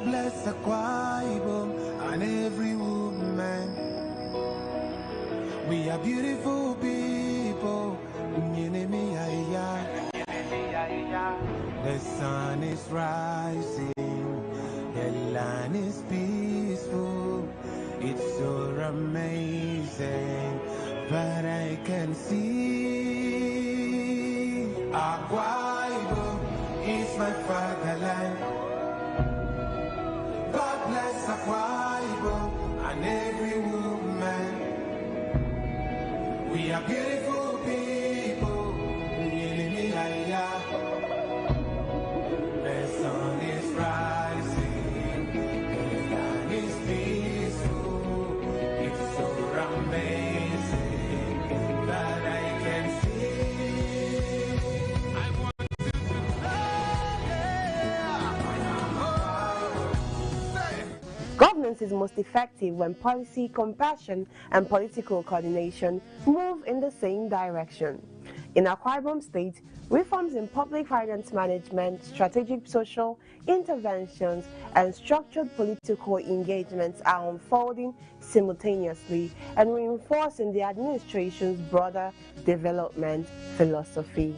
God bless Akwa Ibom and every woman. We are beautiful people. The sun is rising, the land is peaceful. It's so amazing, but I can see Akwa Ibom is my fatherland. God bless Akwa Ibom and every woman. We are beautiful people. The sun is rising, the land is peaceful. It's so amazing that I can see. I want to fly. Governance is most effective when policy, compassion, and political coordination move in the same direction. In Akwa Ibom State, reforms in public finance management, strategic social interventions, and structured political engagements are unfolding simultaneously and reinforcing the administration's broader development philosophy.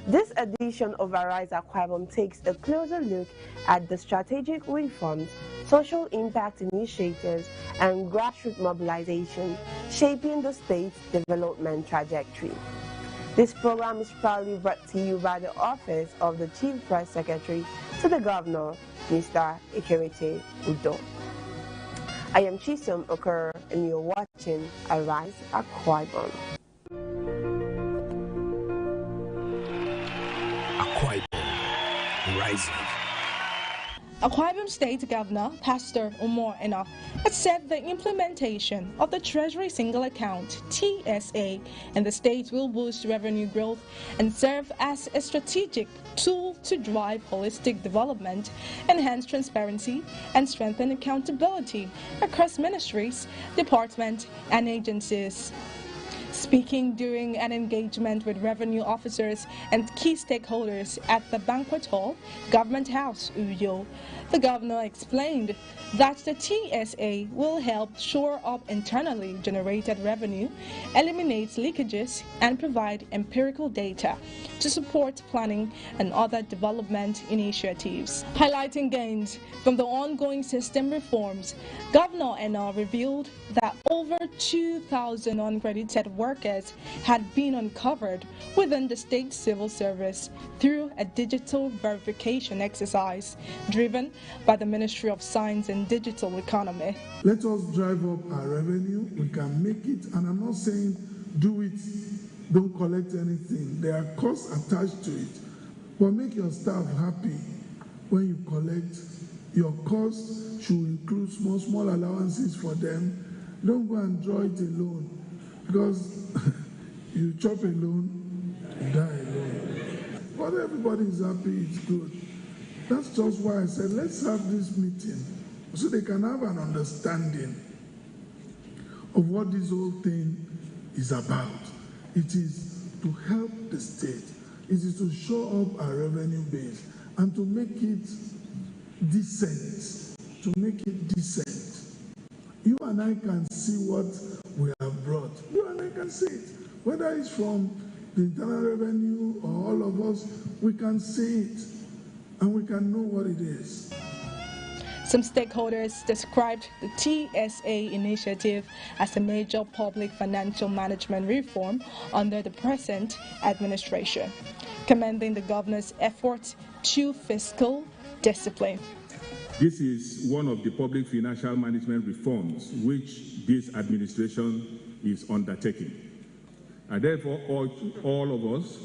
This edition of Arise Akwa Ibom takes a closer look at the strategic reforms, social impact initiatives, and grassroots mobilization shaping the state's development trajectory. This program is proudly brought to you by the Office of the Chief Press Secretary to the Governor, Mr. Ikerete Udo. I am Chisom Okur, and you're watching Arise Akwa Ibom. Akwa Ibom, rising. Akwa Ibom State Governor Pastor Umar Enoch has said the implementation of the Treasury Single Account (TSA) in the state will boost revenue growth and serve as a strategic tool to drive holistic development, enhance transparency, and strengthen accountability across ministries, departments, and agencies. Speaking during an engagement with revenue officers and key stakeholders at the banquet hall, Government House, Uyo, the governor explained that the TSA will help shore up internally generated revenue, eliminate leakages, and provide empirical data to support planning and other development initiatives. Highlighting gains from the ongoing system reforms, Governor Eno revealed that over 2,000 uncredited workers had been uncovered within the state civil service through a digital verification exercise driven by the Ministry of Science and Digital Economy. Let us drive up our revenue. We can make it, and I'm not saying do it, don't collect anything. There are costs attached to it, but make your staff happy when you collect. Your costs should include small allowances for them. Don't go and draw it alone, because you chop alone, you die alone. But everybody is happy, it's good. That's just why I said, let's have this meeting so they can have an understanding of what this whole thing is about. It is to help the state. It is to show up our revenue base and to make it decent. You and I can see what we have brought. You and I can see it. Whether it's from the internal revenue or all of us, we can see it and we can know what it is. Some stakeholders described the TSA initiative as a major public financial management reform under the present administration, commending the governor's efforts to fiscal discipline. This is one of the public financial management reforms which this administration is undertaking. I therefore urge all of us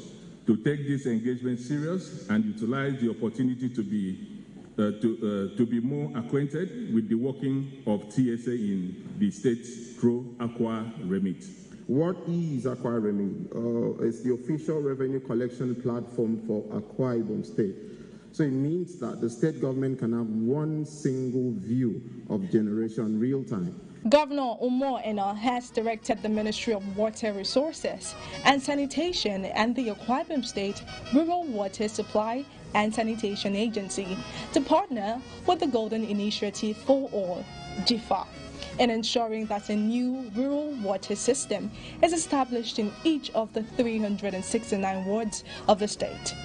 to take this engagement serious and utilize the opportunity to be more acquainted with the working of TSA in the state through Akwa Remit. What is Akwa Remit? It's the official revenue collection platform for Akwa Ibom State. So it means that the state government can have one single view of generation real time. Governor Umar Ena has directed the Ministry of Water Resources and Sanitation and the Akwa Ibom State Rural Water Supply and Sanitation Agency to partner with the Golden Initiative for All, GIFA, in ensuring that a new rural water system is established in each of the 369 wards of the state.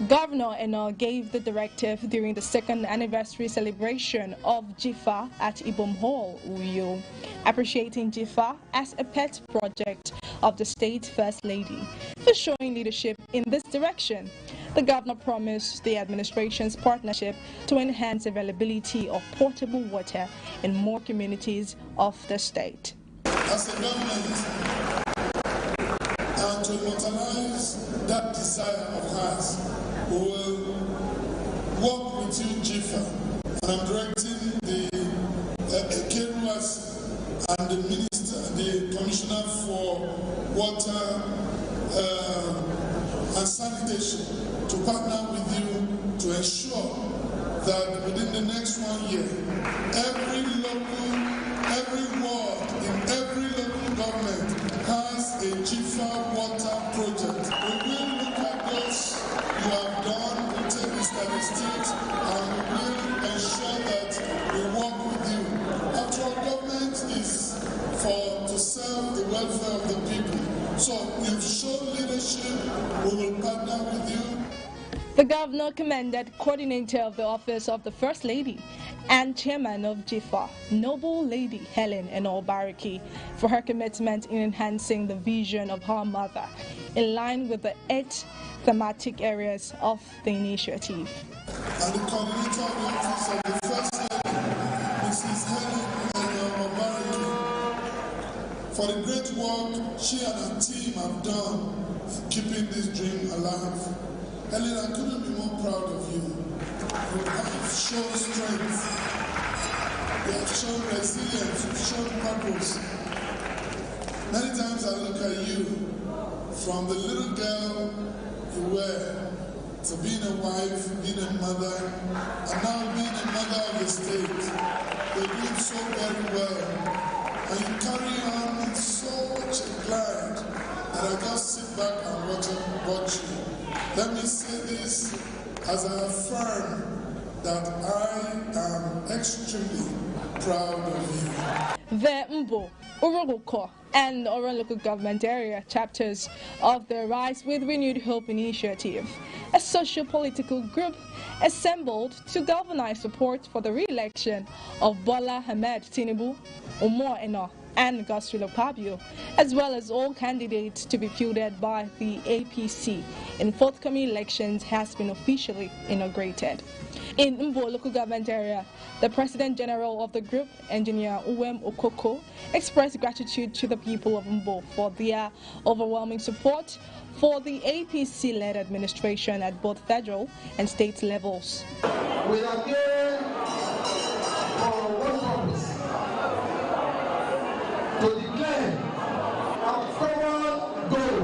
Governor Eno gave the directive during the second anniversary celebration of GIFA at Ibom Hall, Uyo, appreciating GIFA as a pet project of the state's First Lady for showing leadership in this direction. The governor promised the administration's partnership to enhance availability of potable water in more communities of the state. As a government, and to immortalize that desire of ours, we will work with you, GIFA, and I'm directing the KRUS and the Minister, the Commissioner for Water and Sanitation to partner with you to ensure that within the next 1 year, every ward in every local government has a GIFA water project. We will look at those you have done, we'll take the statistics, and we will ensure that we work with you. After all, government is to serve the welfare of the people. So you've shown leadership, we will partner with you. The governor commended coordinator of the Office of the First Lady and chairman of GIFA, Noble Lady Helen Enobariki, for her commitment in enhancing the vision of her mother, in line with the 8 thematic areas of the initiative. And the coordinator of the Office of the First Lady, Mrs. Helen Enobariki, for the great work she and her team have done in keeping this dream alive. Helen, I couldn't be more proud of you. You have shown strength, you have shown resilience, you've shown purpose. Many times I look at you, from the little girl you were, to being a wife, being a mother, and now being a mother of the state. You're doing so very well, and you carry on in such a glide that I just sit back and watch you. Let me say this as I affirm that I am extremely proud of you. The Mbo, Uruluko, and Oran local government area chapters of the Rise with Renewed Hope initiative, a socio-political group assembled to galvanize support for the re-election of Bola Ahmed Tinubu, Umar Eno, and Godswill Akpabio, as well as all candidates to be fielded by the APC in forthcoming elections, has been officially inaugurated. In Mbo local government area, the President General of the group, Engineer Uwem Okoko, expressed gratitude to the people of Mbo for their overwhelming support for the APC-led administration at both federal and state levels. We are here for one purpose: to declare our common goal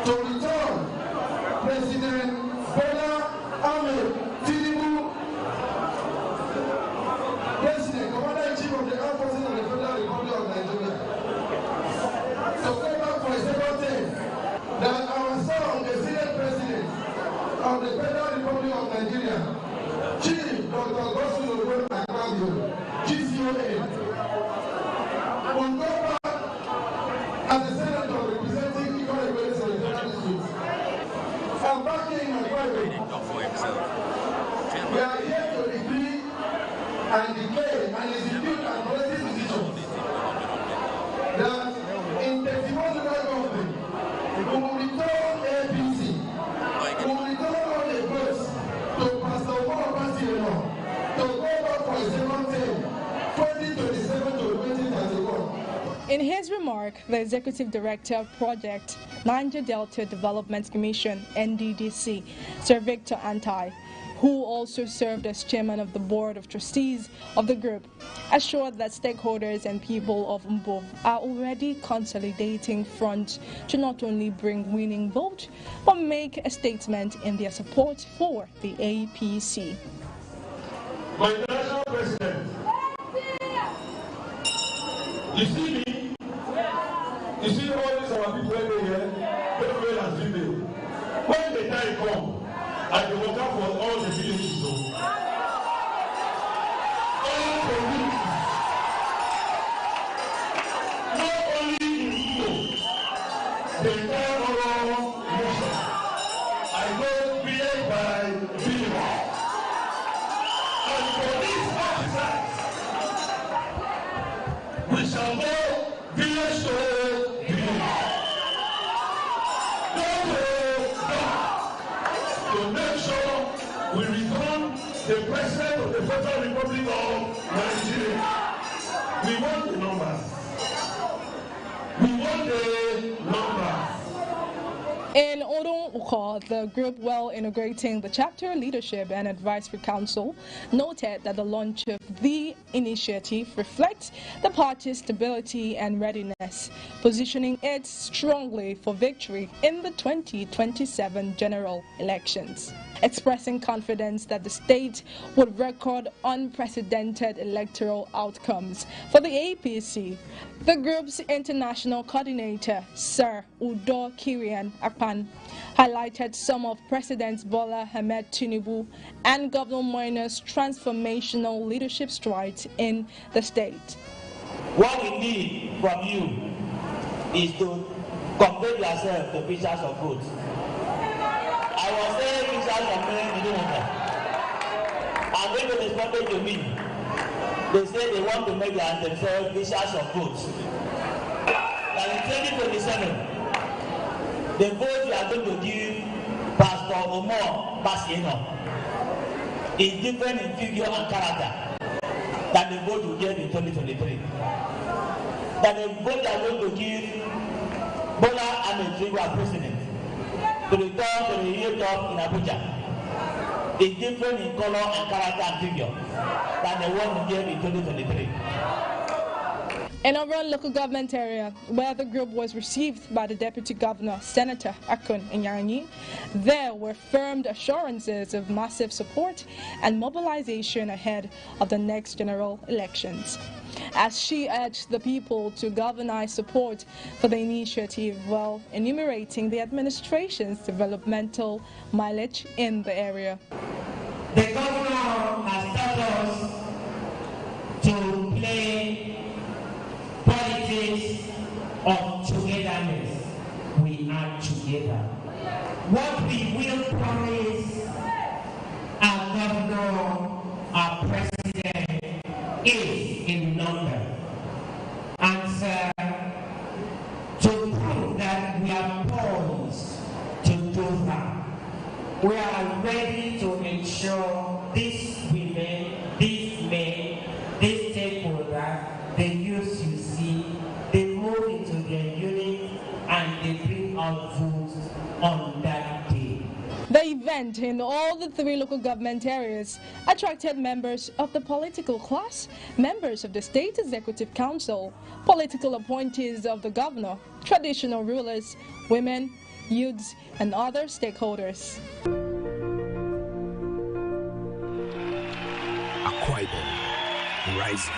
to return President Bola Ahmed Tinubu, President, Commander-in-Chief of the Armed Forces of the Federal Republic of Nigeria, to go back for a second term, that our son, the Senate President of the Federal Republic of Nigeria, Chief Dr. Godswill Akpabio, GCON, will go back as the Senator representing equal equivalence of the Federal District. I'm backing my private. We are here to decree and declare and execute our collective decision that in 31 local government, we will return APC, we will return all the votes to Pastor Umar to go back for a second term, 2027 to 2031. In his remark, the Executive Director of Project Niger Delta Development Commission, NDDC, Sir Victor Antai, who also served as chairman of the Board of Trustees of the group, assured that stakeholders and people of Mbo are already consolidating front to not only bring winning vote, but make a statement in their support for the APC. My national president, you see me? You see all these our people here, both male and female. When the time comes, and the water for we become the president of the Federal Republic of Nigeria. We want the numbers. We want the numbers. In Odon, the group, while integrating the chapter leadership and advisory council, noted that the launch of the initiative reflects the party's stability and readiness, positioning it strongly for victory in the 2027 general elections. Expressing confidence that the state would record unprecedented electoral outcomes for the APC, the group's international coordinator, Sir Udo Kirian Akpan, highlighted some of President Bola Ahmed Tinubu and Governor Moino's transformational leadership strides in the state. What we need from you is to convert yourself to pictures of goods. I was saying pictures of men, you don't know. And when they responded to me, they said they want to make themselves pictures of goods. And in 2027, the vote you are going to give Pastor Omor Basieno is different in figure and character than the vote you get in 2023. That the vote you are going to give Bola Ahmed Tinubu as president to return to the hilltop in Abuja is different in color and character and figure than the one we gave in 2023. In our own local government area, where the group was received by the Deputy Governor, Senator Akun Inyanyi, there were firm assurances of massive support and mobilization ahead of the next general elections. As she urged the people to galvanize support for the initiative while enumerating the administration's developmental mileage in the area. The governor has taught us to play politics of togetherness. We are together. What we will promise our governor, our president, is in number. And to prove that we are poised to do that, we are ready to ensure these women, these men, these stakeholders, the youth you see, they move into their unit and they bring out votes on that day. The event in all the 3 local government areas attracted members of the political class, members of the State Executive Council, political appointees of the governor, traditional rulers, women, youths, and other stakeholders. Akwa Ibom, rising.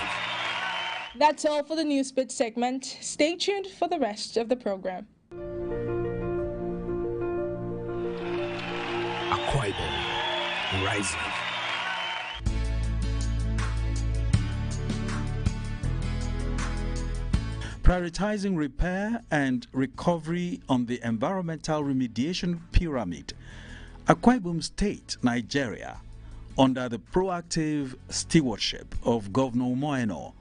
That's all for the Newsbit segment. Stay tuned for the rest of the program. Akwa Ibom, rising. Prioritizing repair and recovery on the environmental remediation pyramid, Akwa Ibom State, Nigeria, under the proactive stewardship of Governor Moino,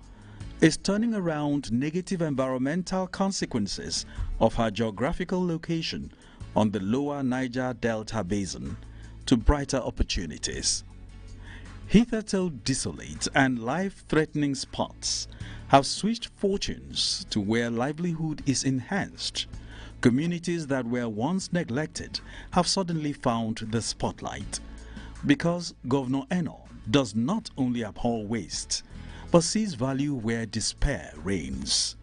is turning around negative environmental consequences of her geographical location on the lower Niger Delta Basin to brighter opportunities. Hitherto desolate and life-threatening spots have switched fortunes to where livelihood is enhanced. Communities that were once neglected have suddenly found the spotlight, because Governor Eno does not only abhor waste, but sees value where despair reigns.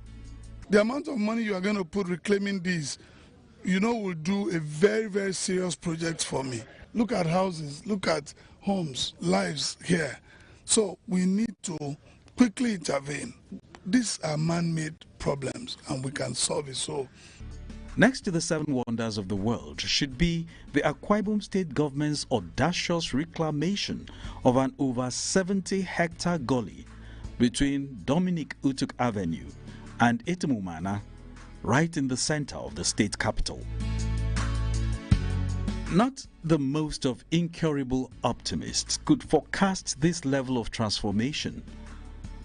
The amount of money you are going to put reclaiming these, will do a very, very serious project for me. Look at houses, look at homes, lives here. So we need to quickly intervene. These are man-made problems and we can solve it. So, next to the 7 wonders of the world should be the Akwa Ibom State government's audacious reclamation of an over 70-hectare gully between Dominic Utuk Avenue and Etemumana, right in the center of the state capital. Not the most of incurable optimists could forecast this level of transformation,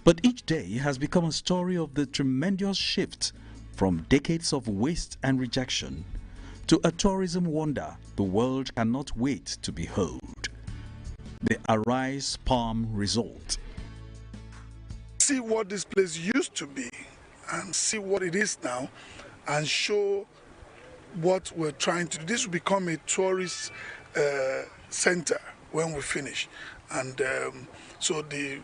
but each day has become a story of the tremendous shift from decades of waste and rejection to a tourism wonder the world cannot wait to behold. the Arise Palm result. See what this place used to be and see what it is now and show what we're trying to do. This will become a tourist center when we finish. And so we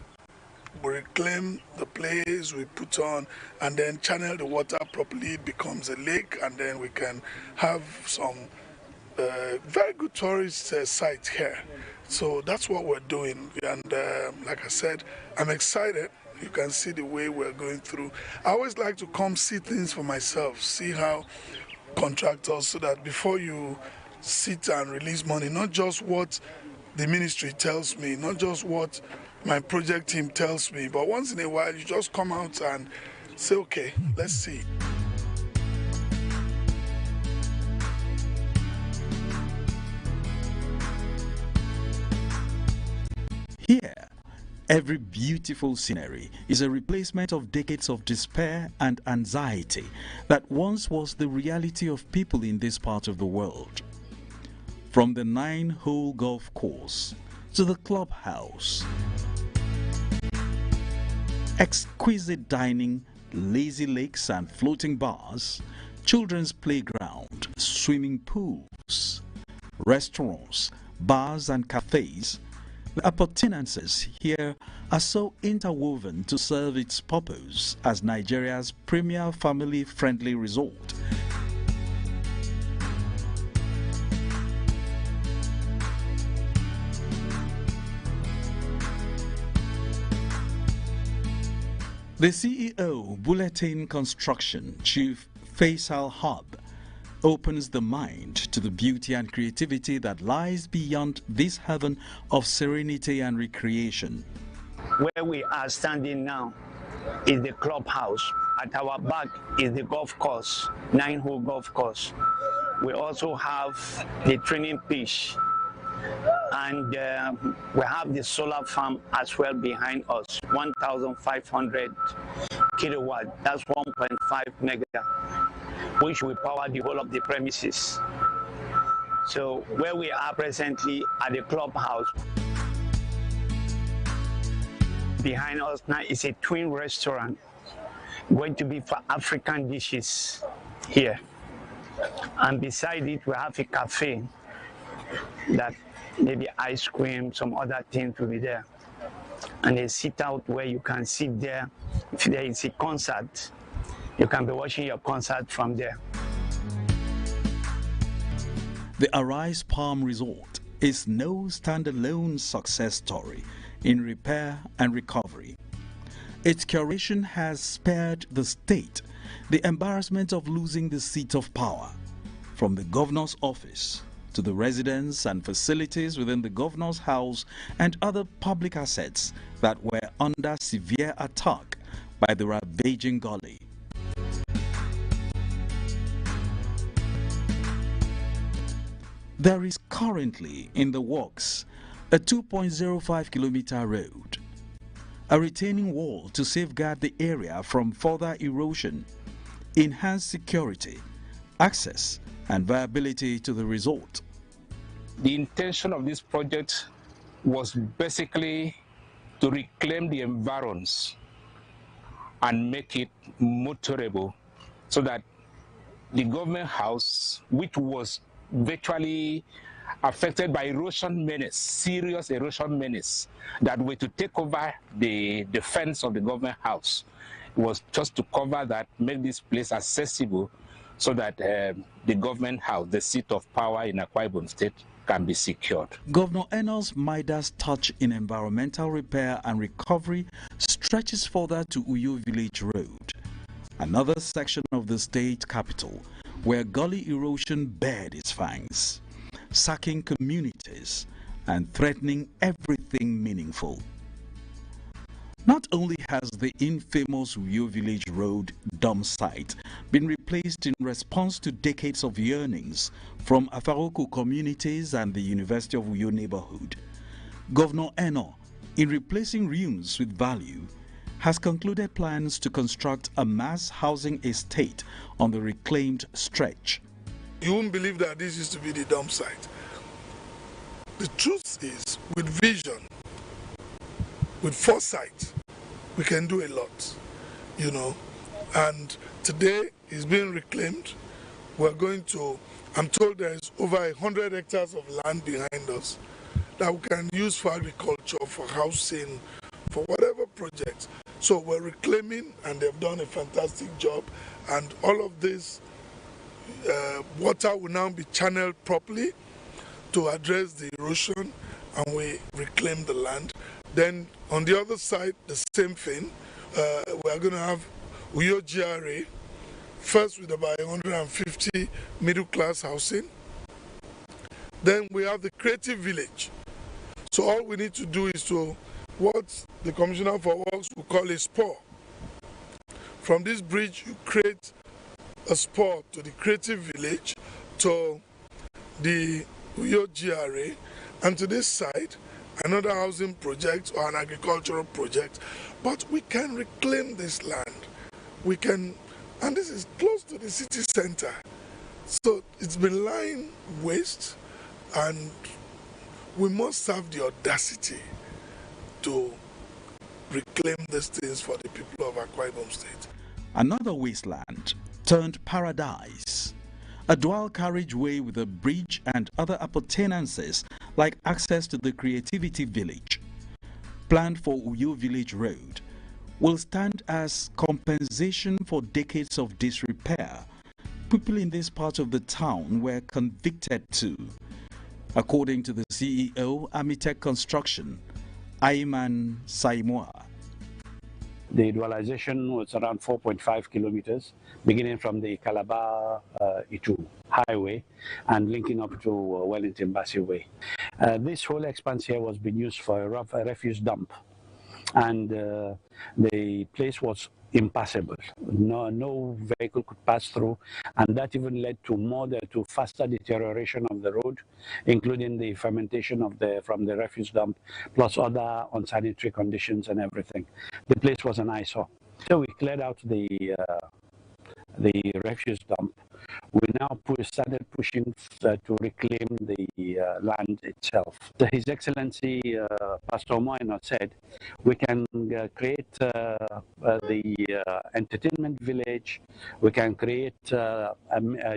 reclaim the place, we put on, and then channel the water properly. It becomes a lake, and then we can have some very good tourist sites here. So that's what we're doing. And like I said, I'm excited. You can see the way we're going through. I always like to come see things for myself, see how contractors, so that before you sit and release money, not just what the ministry tells me, not just what my project team tells me, but once in a while you just come out and say, okay, let's see. Here, every beautiful scenery is a replacement of decades of despair and anxiety that once was the reality of people in this part of the world. From the 9-hole golf course to the clubhouse, exquisite dining, lazy lakes and floating bars, children's playground, swimming pools, restaurants, bars and cafes, the appurtenances here are so interwoven to serve its purpose as Nigeria's premier family-friendly resort. The CEO, Bulletin Construction Chief Faisal Hub, opens the mind to the beauty and creativity that lies beyond this heaven of serenity and recreation. Where we are standing now is the clubhouse. At our back is the golf course, 9-hole golf course. We also have the training pitch, and we have the solar farm as well behind us, 1,500 kilowatt, that's 1.5 mega, which will power the whole of the premises. So where we are presently at the clubhouse, behind us now is a twin restaurant, going to be for African dishes here. And beside it, we have a cafe that maybe ice cream, some other things will be there. And a sit out where you can sit there. If there is a concert, you can be watching your concert from there. The Arise Palm Resort is no standalone success story in repair and recovery. Its curation has spared the state the embarrassment of losing the seat of power, from the governor's office to the residents and facilities within the governor's house and other public assets that were under severe attack by the ravaging gully. There is currently in the works a 2.05-kilometer road, a retaining wall to safeguard the area from further erosion, enhance security, access and viability to the resort. The intention of this project was basically to reclaim the environs and make it motorable so that the government house, which was virtually affected by erosion menace, serious erosion menace, that were to take over the fence of the government house, was just to cover that, make this place accessible so that the government house, the seat of power in Akwa Ibom State, can be secured. Governor Eno's Midas touch in environmental repair and recovery stretches further to Uyo Village Road, another section of the state capital where gully erosion bared its fangs, sacking communities and threatening everything meaningful. Not only has the infamous Uyo Village Road dump site been replaced in response to decades of yearnings from Afaroku communities and the University of Uyo neighborhood, Governor Eno, in replacing ruins with value, has concluded plans to construct a mass housing estate on the reclaimed stretch. You won't believe that this used to be the dump site. The truth is, with vision, with foresight, we can do a lot, you know. And today it's being reclaimed. We're going to, I'm told there's over 100 hectares of land behind us that we can use for agriculture, for housing, for whatever projects. So we're reclaiming, and they've done a fantastic job. And all of this water will now be channeled properly to address the erosion, and we reclaim the land. Then on the other side, the same thing. We are going to have Uyo GRA, first with about 150 middle-class housing. Then we have the creative village. So all we need to do is to what the Commissioner for Works will call a spur. From this bridge, you create a spur to the creative village, to the Uyo GRA, and to this side, another housing project or an agricultural project. But we can reclaim this land. We can, and this is close to the city center. So it's been lying waste, and we must have the audacity to reclaim these things for the people of Akwa Ibom State. Another wasteland turned paradise. A dual carriageway with a bridge and other appurtenances like access to the Creativity Village, planned for Uyo Village Road, will stand as compensation for decades of disrepair people in this part of the town were convicted to. According to the CEO, Amitech Construction, Ayman Saimoa. The dualization was around 4.5 kilometers, beginning from the Calabar-Itu highway and linking up to Wellington Bassey Way. This whole expanse here was being used for a refuse dump, and the place was impassable. No vehicle could pass through, and that even led to faster deterioration of the road, including the fermentation of from the refuse dump, plus other unsanitary conditions and everything. The place was an eyesore. So we cleared out the refuse dump. We now started pushing to reclaim the land itself. His Excellency Pastor Moino said we can create the entertainment village, we can create a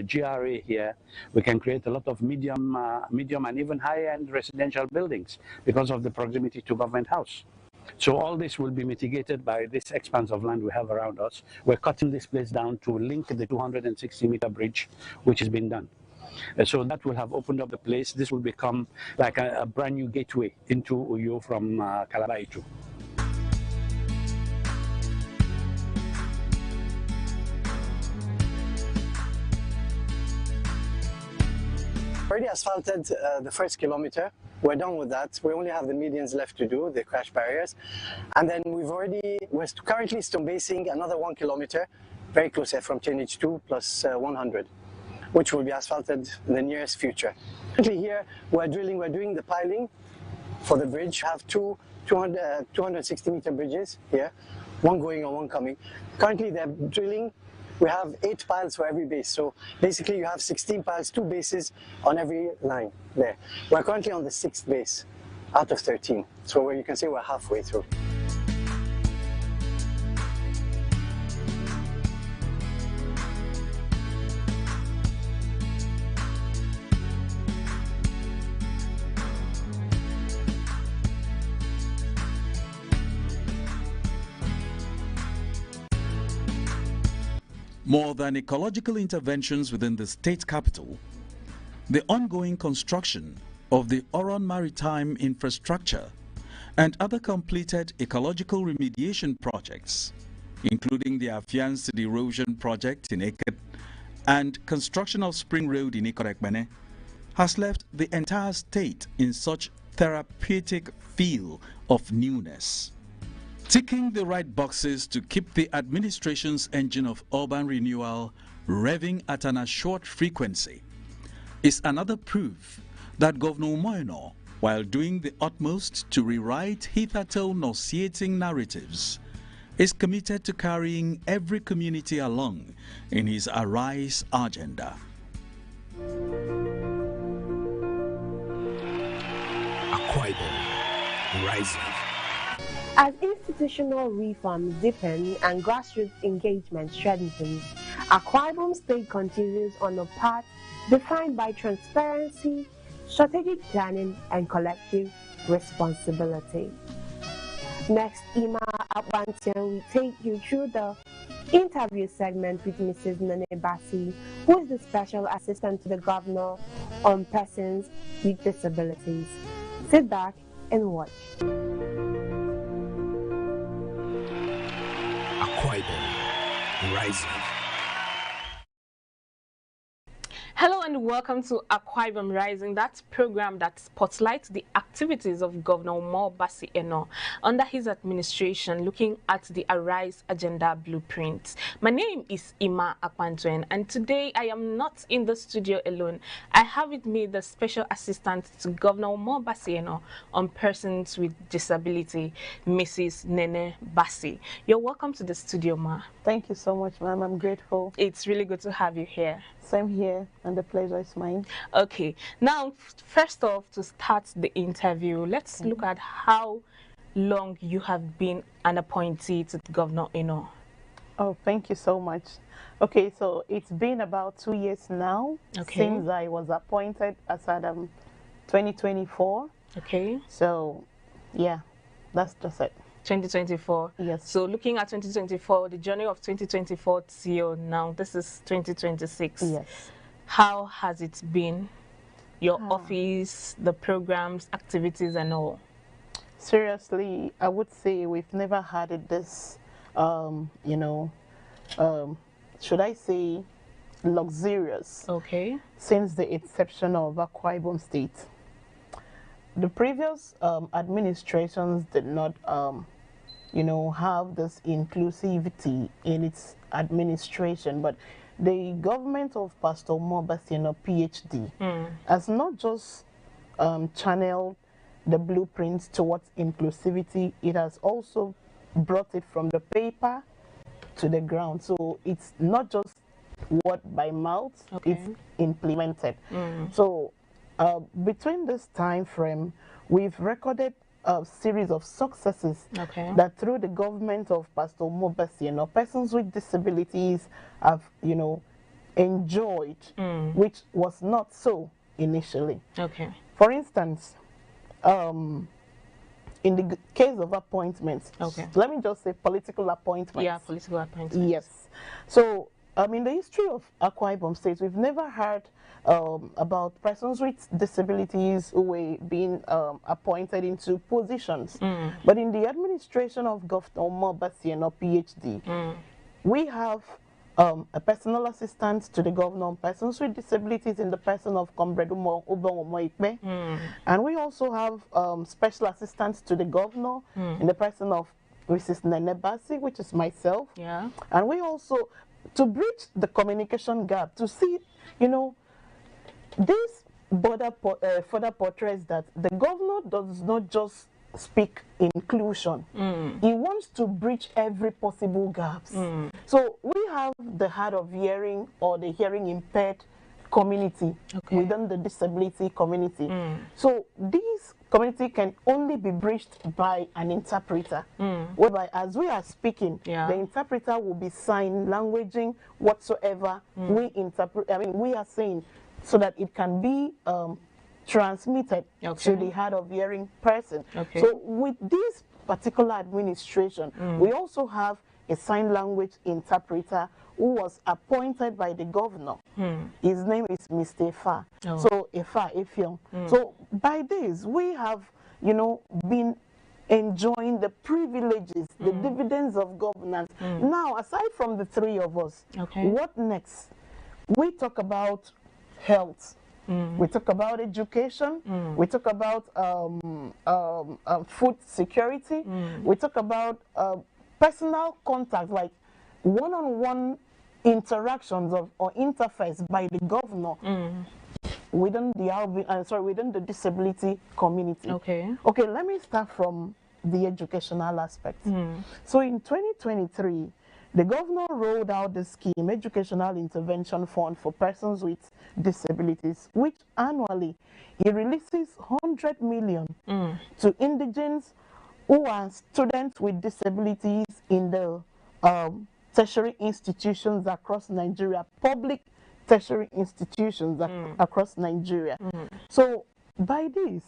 GRA here, we can create a lot of medium and even high-end residential buildings because of the proximity to Government House. So all this will be mitigated by this expanse of land we have around us. We're cutting this place down to link the 260-meter bridge, which has been done. So that will have opened up the place. This will become like a brand new gateway into Uyo from Calabar-Itu. Already asphalted the first kilometer. We're done with that. We only have the medians left to do, the crash barriers. And then we're currently stone basing another 1 kilometer, very close here from Change 2 plus 100, which will be asphalted in the nearest future. Currently here, we're doing the piling for the bridge. Have two 260-meter bridges here, one going and one coming. Currently they're drilling. We have 8 piles for every base. So basically you have 16 piles, 2 bases on every line there. We're currently on the 6th base out of 13. So where you can say we're halfway through. More than ecological interventions within the state capital, the ongoing construction of the Oron Maritime Infrastructure and other completed ecological remediation projects, including the Afiance to the Erosion Project in Eket and construction of Spring Road in Ikorekbene, has left the entire state in such therapeutic feel of newness. Ticking the right boxes to keep the administration's engine of urban renewal revving at an assured frequency is another proof that Governor Moino, while doing the utmost to rewrite hitherto nauseating narratives, is committed to carrying every community along in his Arise agenda. Akwa Ibom, rising. As institutional reforms deepen and grassroots engagement strengthens, Akwa Ibom State continues on a path defined by transparency, strategic planning, and collective responsibility. Next, Ima Akwantian will take you through the interview segment with Mrs. Nene Bassi, who is the Special Assistant to the Governor on Persons with Disabilities. Sit back and watch. Akwa Ibom, rising. Hello and welcome to Akwa Ibom Rising, that program that spotlights the activities of Governor Umar Bassi Eno under his administration, looking at the Arise Agenda blueprint. My name is Ima Akwantoen, and today I am not in the studio alone. I have with me the Special Assistant to Governor Umar Bassi Eno on Persons with Disability, Mrs. Nene Bassi. You're welcome to the studio, Ma. Thank you so much, ma'am. I'm grateful. It's really good to have you here. Same here, and the pleasure is mine. Okay, now first off, to start the interview, let's look at how long you have been an appointee to Governor Eno. Oh, thank you so much. Okay, so it's been about 2 years now since I was appointed as Adam 2024. Okay. So, yeah, that's just it. 2024. Yes. So looking at 2024, the journey of 2024 till now, this is 2026. Yes. How has it been? Your office, the programs, activities and all? Seriously, I would say we've never had it this, you know, should I say luxurious. Okay. Since the inception of Akwa Ibom State. The previous administrations did not, you know, have this inclusivity in its administration, but the government of Pastor Umar Bassi Eno, PhD, has not just channeled the blueprints towards inclusivity, it has also brought it from the paper to the ground. So it's not just word by mouth, it's implemented. So between this time frame, we've recorded a series of successes that through the government of Pastor Umar Bassi Eno, persons with disabilities have, you know, enjoyed, which was not so initially. Okay. For instance, in the case of appointments, let me just say political appointments. Yeah, political appointments. Yes. So, in the history of Akwa Ibom State, we've never heard about persons with disabilities who were being appointed into positions. But in the administration of Governor Umar Bassi Eno, PhD, we have a personal assistant to the governor on persons with disabilities in the person of Comrade Ubong, and we also have special assistants to the governor in the person of Mrs. Nene Bassi, which is myself. Yeah. And we also, to bridge the communication gap, to see, you know, this further portrays that the governor does not just speak inclusion. He wants to bridge every possible gaps. So we have the hard of hearing or the hearing impaired community within the disability community. So this community can only be bridged by an interpreter, whereby as we are speaking, the interpreter will be sign languaging whatsoever we interpret. I mean, we are saying, so that it can be transmitted to the hard of hearing person. So with this particular administration, we also have a sign language interpreter who was appointed by the governor. His name is Mr. Efa. So Efiong. So by this, we have, you know, been enjoying the privileges, the dividends of governance. Now, aside from the three of us, what next? We talk about health. We talk about education. We talk about food security. We talk about personal contact, like one-on-one interactions or interface by the governor within the within the disability community. Okay, let me start from the educational aspect. So in 2023, the governor rolled out the scheme, Educational Intervention Fund for Persons with Disabilities, which annually he releases 100 million to indigents who are students with disabilities in the tertiary institutions across Nigeria, public tertiary institutions across Nigeria. So by this,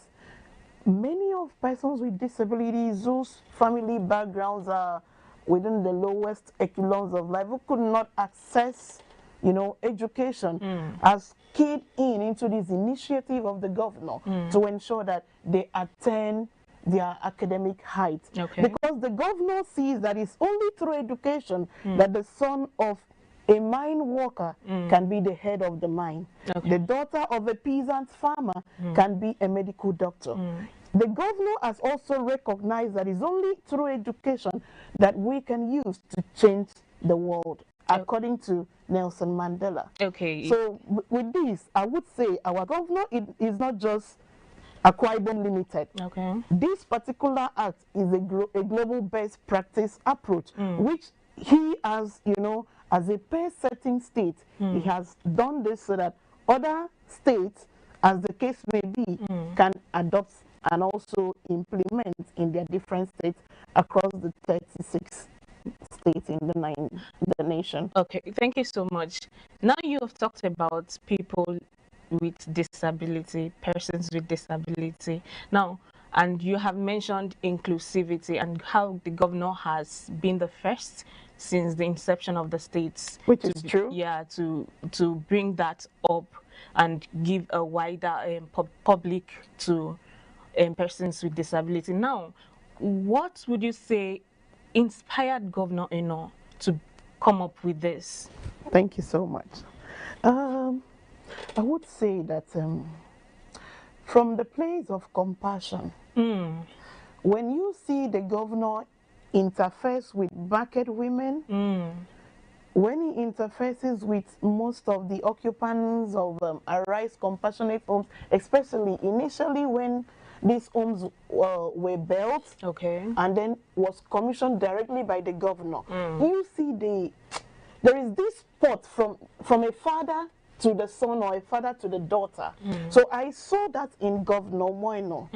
many of persons with disabilities whose family backgrounds are within the lowest echelons of life, who could not access, you know, education, has keyed into this initiative of the governor to ensure that they attain their academic heights. Because the governor sees that it's only through education that the son of a mine worker can be the head of the mine. The daughter of a peasant farmer can be a medical doctor. The governor has also recognized that it's only through education that we can use to change the world, according to Nelson Mandela. So with this, I would say our governor is not just Akwa Ibom Limited. This particular act is a global best practice approach, which he has, you know, as a pace-setting state, he has done this so that other states, as the case may be, can adopt and also implement in their different states across the 36 states in the nation. Okay, thank you so much. Now you have talked about people with disability, persons with disability. Now, and you have mentioned inclusivity and how the governor has been the first since the inception of the states, which is true. Yeah, to bring that up and give a wider public to persons with disability. Now, what would you say inspired Governor Eno to come up with this? Thank you so much. I would say that from the place of compassion, when you see the governor interface with market women, when he interfaces with most of the occupants of Arise Compassionate Homes, especially initially when these homes were built and then was commissioned directly by the governor, you see there is this spot from a father to the son or a father to the daughter. So I saw that in Governor Moino,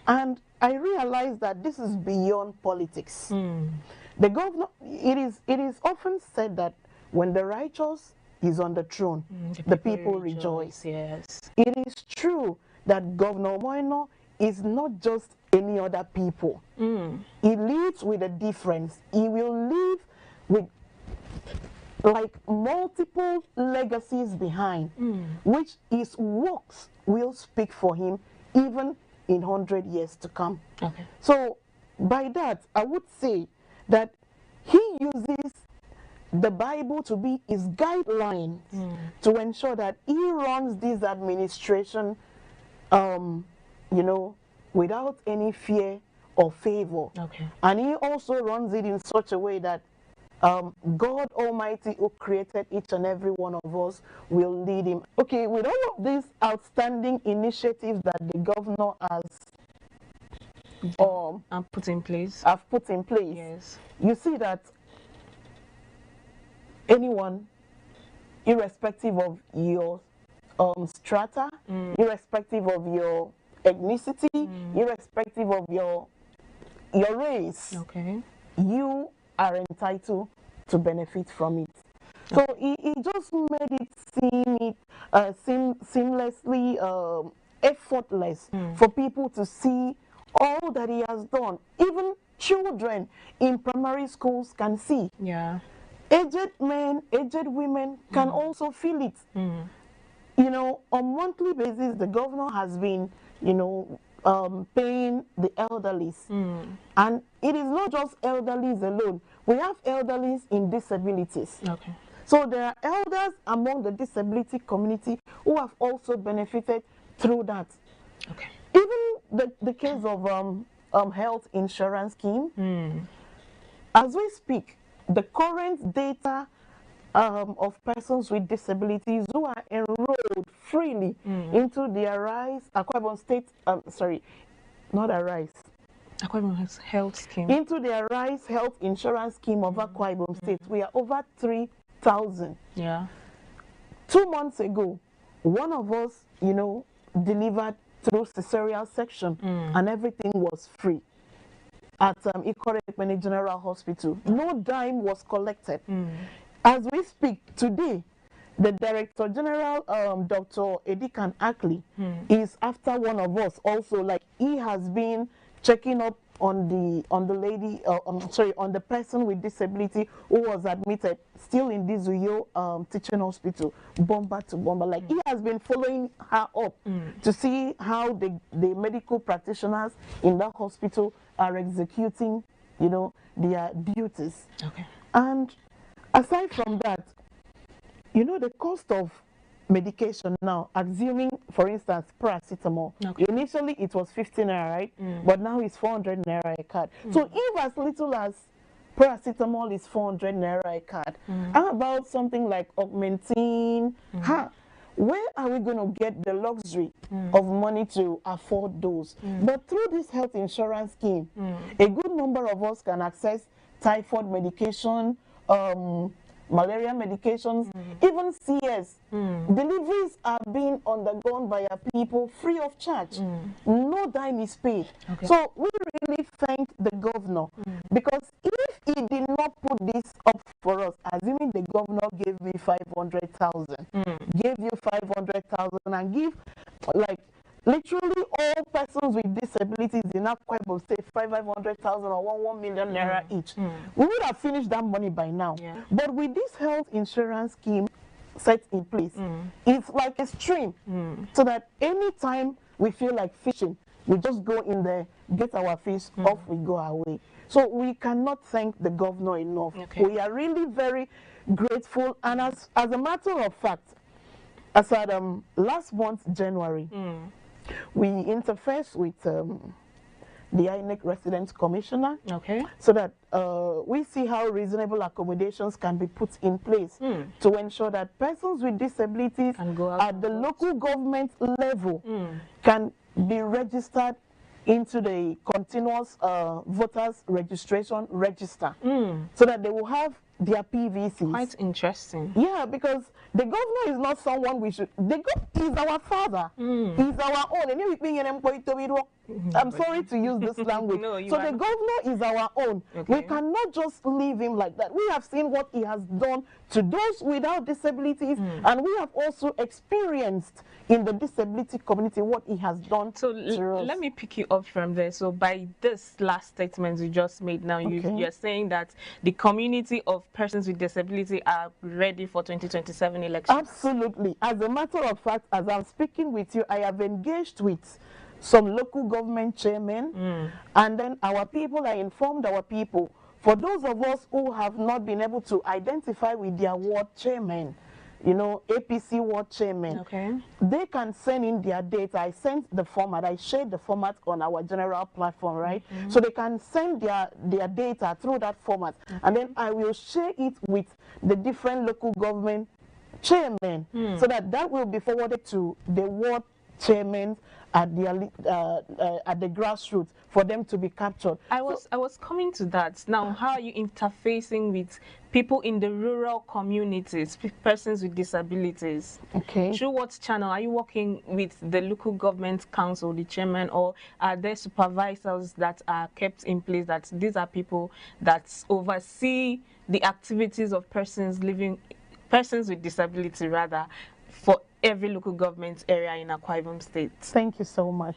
and I realized that this is beyond politics. The governor, it is often said that when the righteous is on the throne, the people rejoice. Yes, it is true that Governor Moino is not just any other people. He lives with a difference. He will live with like multiple legacies behind, which his works will speak for him even in 100 years to come. So by that, I would say that he uses the Bible to be his guideline to ensure that he runs this administration, you know, without any fear or favor. And he also runs it in such a way that God Almighty, who created each and every one of us, will lead him. Okay, with all of these outstanding initiatives that the governor has put in place, yes, you see that anyone, irrespective of your strata, irrespective of your ethnicity, irrespective of your race, you are entitled to benefit from it. So he just made it seamlessly effortless for people to see all that he has done. Even children in primary schools can see. Aged men, aged women can also feel it. You know, on monthly basis, the governor has been, you know, paying the elderlies. And it is not just elderlies alone. We have elderlies in disabilities. So there are elders among the disability community who have also benefited through that. Even the case of health insurance scheme, as we speak, the current data of persons with disabilities who are enrolled freely into the Arise Akwa Ibom State, sorry, not Arise, Akwa Ibom Health Scheme, into the Arise Health Insurance Scheme of Akwa Ibom State. We are over 3,000. 2 months ago, one of us, you know, delivered through cesarean section and everything was free. at Ikore General Hospital. No dime was collected. As we speak today, the Director General, Dr. Edikan Akli, is after one of us also. Like, he has been checking up on the lady, on the person with disability who was admitted still in this Uyo teaching hospital, bomber to bomber. Like, he has been following her up to see how the medical practitioners in that hospital are executing, you know, their duties. Okay. And aside from that, you know, the cost of medication now, assuming, for instance, paracetamol, initially it was 15 naira, right? But now it's 400 naira a card. So if as little as paracetamol is 400 naira a card, how about something like augmentin? Where are we going to get the luxury of money to afford those? But through this health insurance scheme, a good number of us can access typhoid medication, malaria medications, even CS. Deliveries are being undergone by our people free of charge. No dime is paid. So we really thank the governor, because if he did not put this up for us, assuming the governor gave me 500,000, gave you 500,000, and give, like, literally all persons with disabilities in Akwa Ibom State 500,000 or 1 million naira each, we would have finished that money by now. But with this health insurance scheme set in place, it's like a stream, so that anytime we feel like fishing, we just go in there, get our fish, off we go our way. So we cannot thank the governor enough. We are really very grateful. And as a matter of fact, as at last month, January, we interfaced with the INEC Residence Commissioner, so that we see how reasonable accommodations can be put in place to ensure that persons with disabilities at the local government level can be registered into the continuous voters registration register, so that they will have their PVCs. Quite interesting. Yeah, because the governor is not someone we should. The governor is our father. He's our own. I'm sorry to use this language. No, so the governor is our own. We cannot just leave him like that. We have seen what he has done to those without disabilities, and we have also experienced in the disability community what he has done. So let me pick you up from there. So by this last statement you just made now, you're saying that the community of persons with disability are ready for 2027 elections? Absolutely. As a matter of fact, as I'm speaking with you, I have engaged with some local government chairmen, and then our people, I informed our people, for those of us who have not been able to identify with their ward chairman, you know, APC ward chairman, they can send in their data. I sent the format, I shared the format on our general platform, right? So they can send their data through that format, and then I will share it with the different local government chairmen, so that will be forwarded to the ward chairmen at the grassroots for them to be captured. I was coming to that. Now, how are you interfacing with people in the rural communities, persons with disabilities? Through what channel? Are you working with the local government council, the chairman, or are there supervisors that are kept in place, that these are people that oversee the activities of persons with disability rather, for every local government area in Akwa Ibom State? Thank you so much.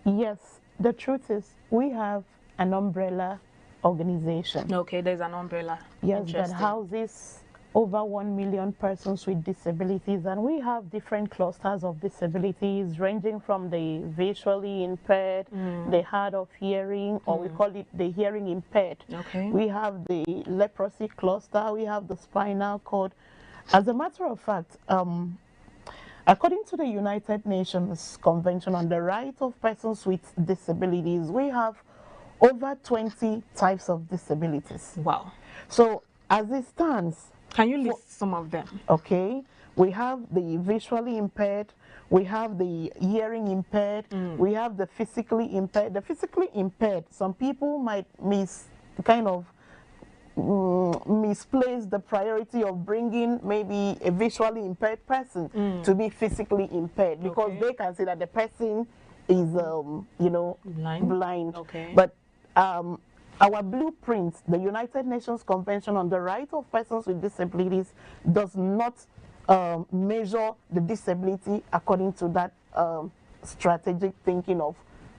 Yes, the truth is we have an umbrella organization. There's an umbrella. Yes, that houses over 1 million persons with disabilities, and we have different clusters of disabilities ranging from the visually impaired, the hard of hearing, or we call it the hearing impaired. We have the leprosy cluster, we have the spinal cord. As a matter of fact, according to the United Nations Convention on the Rights of Persons with Disabilities, we have over 20 types of disabilities. Wow. So as it stands, can you list some of them? We have the visually impaired, we have the hearing impaired, we have the physically impaired. The physically impaired, some people might misplace the priority of bringing maybe a visually impaired person to be physically impaired, because they can say that the person is blind. But our blueprint, the United Nations Convention on the Rights of Persons with Disabilities, does not measure the disability according to that strategic thinking of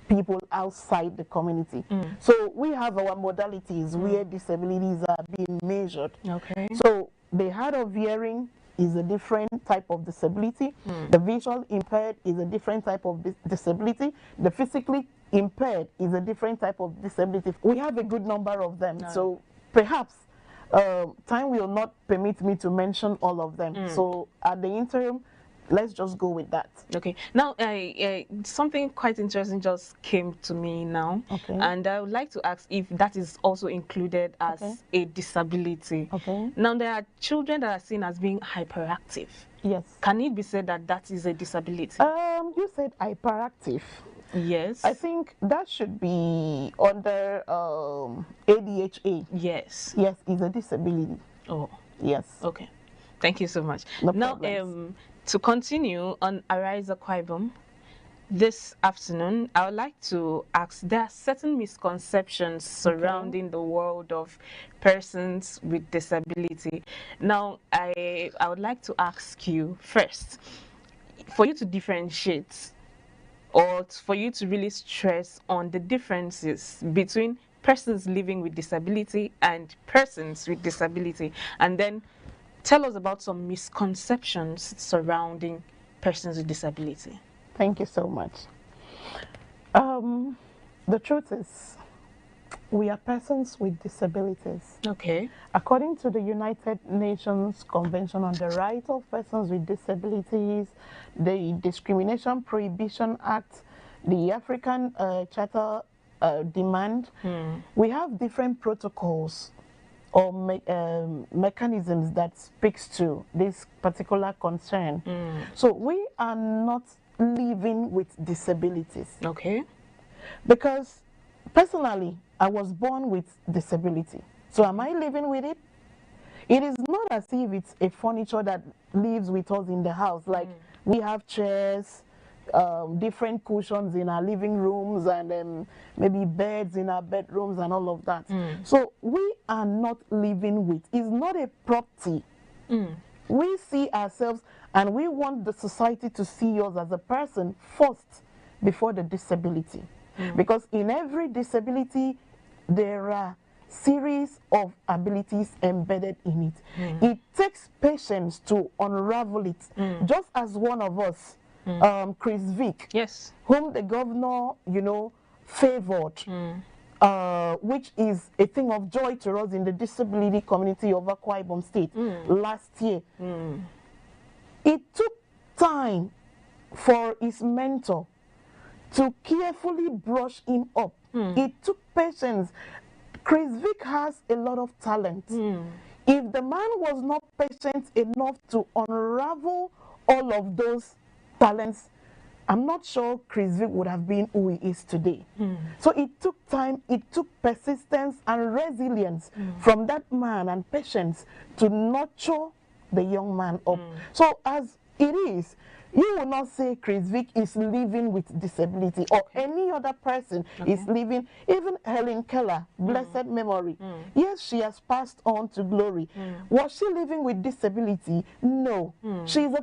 people outside the community. So we have our modalities where disabilities are being measured. Okay. So the hard of hearing is a different type of disability. The visual impaired is a different type of disability. The physically impaired is a different type of disability. We have a good number of them. So perhaps time will not permit me to mention all of them. So at the interim, let's just go with that. Okay. Now, something quite interesting just came to me now. Okay. And I would like to ask if that is also included as a disability. Okay. Now, there are children that are seen as being hyperactive. Yes. Can it be said that that is a disability? You said hyperactive. Yes. I think that should be under ADHA. Yes. Yes, it's a disability. Oh. Yes. Okay. Thank you so much. No now, problems. to continue on Arise Akwa Ibom, this afternoon, I would like to ask, there are certain misconceptions surrounding the world of persons with disability. Now, I would like to ask you first, for you to differentiate or for you to really stress on the differences between persons living with disability and persons with disability, and then tell us about some misconceptions surrounding persons with disability. Thank you so much. The truth is, we are persons with disabilities. Okay. According to the United Nations Convention on the Rights of Persons with Disabilities, the Discrimination Prohibition Act, the African Charter Demand, we have different protocols or mechanisms that speaks to this particular concern. So we are not living with disabilities. Okay. Because personally, I was born with disability. So am I living with it? It is not as if it's a furniture that lives with us in the house. Like we have chairs, different cushions in our living rooms, and maybe beds in our bedrooms and all of that. So we are not living with, it's not a property. We see ourselves and we want the society to see us as a person first before the disability. Because in every disability, there are series of abilities embedded in it. It takes patience to unravel it. Just as one of us, Chris Vick, yes, whom the governor, favored, which is a thing of joy to us in the disability community of Akwa Ibom State last year. It took time for his mentor to carefully brush him up. It took patience. Chris Vick has a lot of talent. If the man was not patient enough to unravel all of those talents, I'm not sure Chris Vick would have been who he is today. So it took time, it took persistence and resilience from that man and patience to nurture the young man up. So as it is, you will not say Chris Vick is living with disability or any other person is living, even Helen Keller, blessed memory. Yes, she has passed on to glory. Was she living with disability? No. She was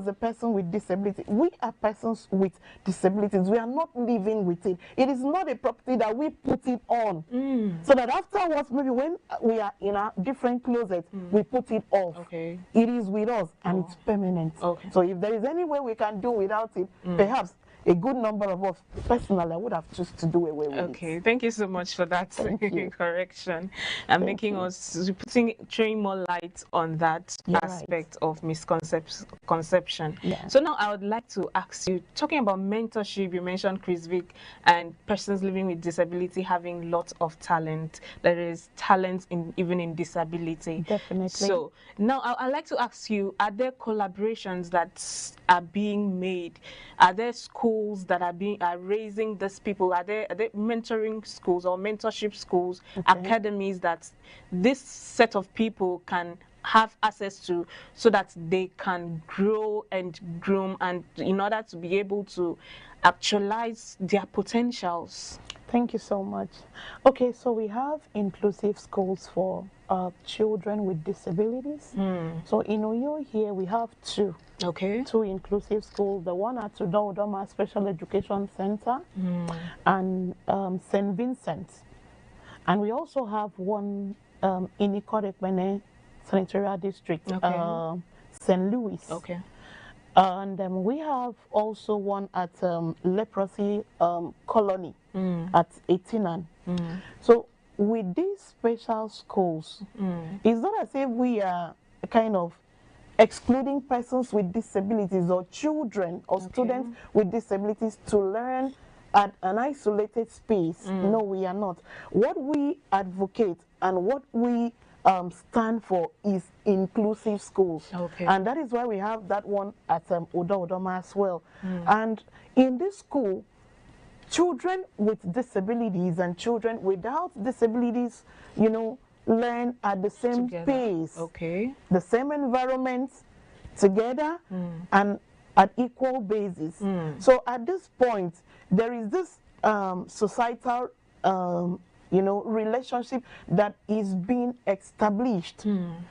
a person with disability. We are persons with disabilities. We are not living with it. It is not a property that we put it on. So that afterwards, maybe when we are in a different closet, we put it off. It is with us and it's permanent. So if there is any way we can do without it, perhaps a good number of us, personally, I would have chosen to do away with it. Okay, thank you so much for that correction and throwing more light on that aspect of misconception. So now I would like to ask you, talking about mentorship, you mentioned Chris Vick and persons living with disability having lots of talent. There is talent even in disability. Definitely. So now I'd like to ask you, are there collaborations that are being made? Are there schools that are raising these people? Are there mentoring schools or mentorship schools, academies that this set of people can have access to so that they can grow and groom and in order to be able to actualize their potentials? Thank you so much. Okay, so we have inclusive schools for children with disabilities. So in Oyo here, we have two. Okay. Two inclusive schools. The one at Udoma Special Education Center and St. Vincent. And we also have one in Ikorekpene Senatorial District, Okay. St. Louis. Okay. And we have also one at Leprosy Colony at Etinan. So with these special schools, it's not as if we are kind of excluding persons with disabilities or children or students with disabilities to learn at an isolated space. No, we are not. What we advocate and what we stand for is inclusive schools. Okay. And that is why we have that one at Udoma as well. And in this school, children with disabilities and children without disabilities, you know, learn at the same pace. Okay. The same environment together and at equal basis. So at this point, there is this societal you know, relationship that is being established in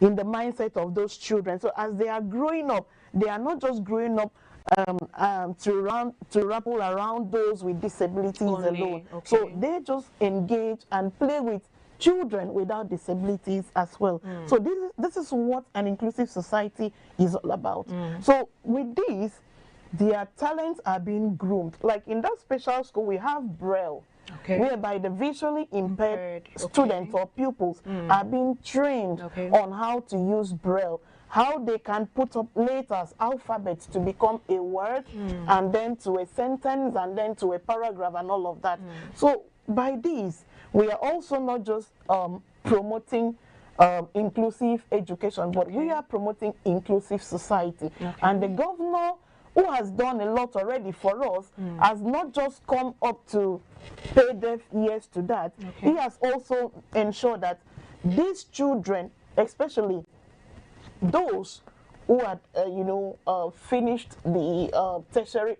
the mindset of those children. So as they are growing up, they are not just growing up to wrapple around those with disabilities alone. So they just engage and play with children without disabilities as well. So this is what an inclusive society is all about. So with this, their talents are being groomed. Like in that special school, we have Braille. Whereby the visually impaired students or pupils are being trained on how to use Braille, how they can put up letters, alphabets to become a word, and then to a sentence, and then to a paragraph, and all of that. So by this, we are also not just promoting inclusive education, but we are promoting inclusive society. And the governor, who has done a lot already for us, has not just come up to pay deaf ears to that. He has also ensured that these children, especially those who had, you know, finished the tertiary,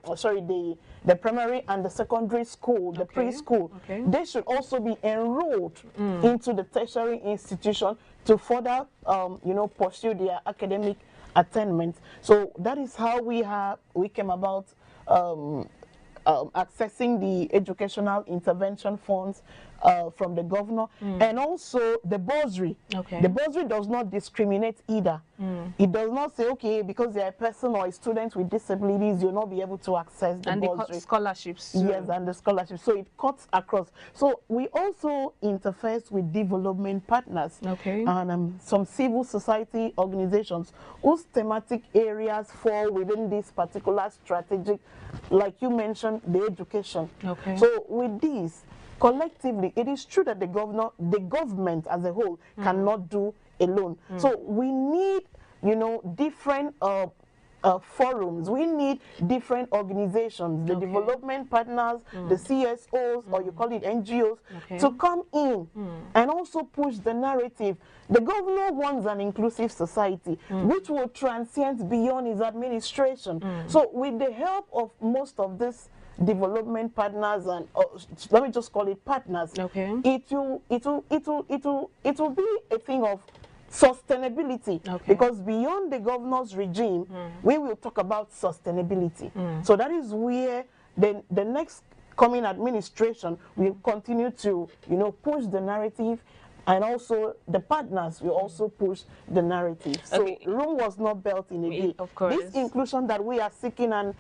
the primary and the secondary school, the preschool, they should also be enrolled into the tertiary institution to further, you know, pursue their academic attainment. So that is how we came about accessing the educational intervention funds from the governor, and also the bursary. The bursary does not discriminate either. It does not say, okay, because they are a person or a student with disabilities, you'll not be able to access the bursary. And the scholarships. Yes, and the scholarships. So it cuts across. So we also interface with development partners and some civil society organizations whose thematic areas fall within this particular strategic, like you mentioned, the education. So with this, collectively, it is true that the government as a whole cannot do alone. So we need, you know, different forums. We need different organizations, the development partners, the CSOs, or you call it NGOs, to come in and also push the narrative. The governor wants an inclusive society, which will transcend beyond his administration. So with the help of most of this development partners and let me just call it partners, it will be a thing of sustainability, because beyond the governor's regime, we will talk about sustainability. So that is where the next coming administration will continue to, you know, push the narrative, and also the partners will also push the narrative. So Rome was not built in a day. Of course. This inclusion that we are seeking and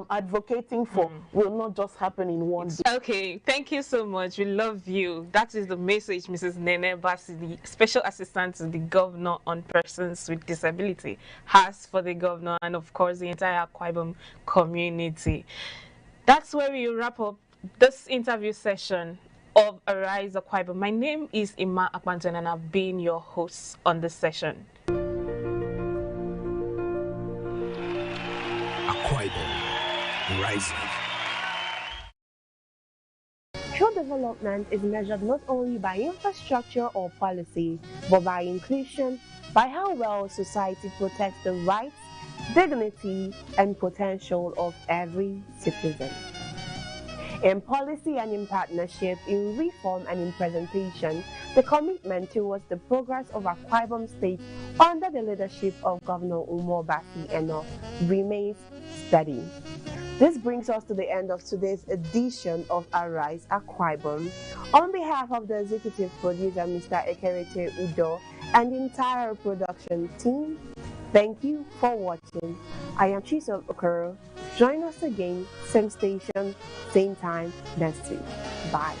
advocating for will not just happen in one day. Okay, thank you so much. We love you. That is the message Mrs. Nene Basi, the Special Assistant to the Governor on Persons with Disability, has for the governor and, of course, the entire Akwa Ibom community. That's where we wrap up this interview session of Arise Akwa Ibom. My name is Ima Akwanton, and I've been your host on this session. Akwa Ibom, rising. True development is measured not only by infrastructure or policy, but by inclusion, by how well society protects the rights, dignity, and potential of every citizen. In policy and in partnership, in reform and in presentation, the commitment towards the progress of Akwa Ibom State under the leadership of Governor Umar Basi Eno remains steady. This brings us to the end of today's edition of Arise Akwa Ibom. On behalf of the executive producer, Mr. Ekerete Udo, and the entire production team, thank you for watching. I am Chisom Okoro. Join us again, same station, same time next week. Bye.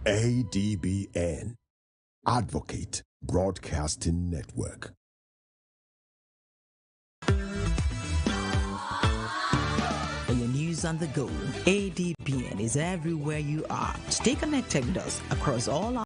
ADBN, Advocate Broadcasting Network. For your news on the go, ADBN is everywhere you are. Stay connected with us across all our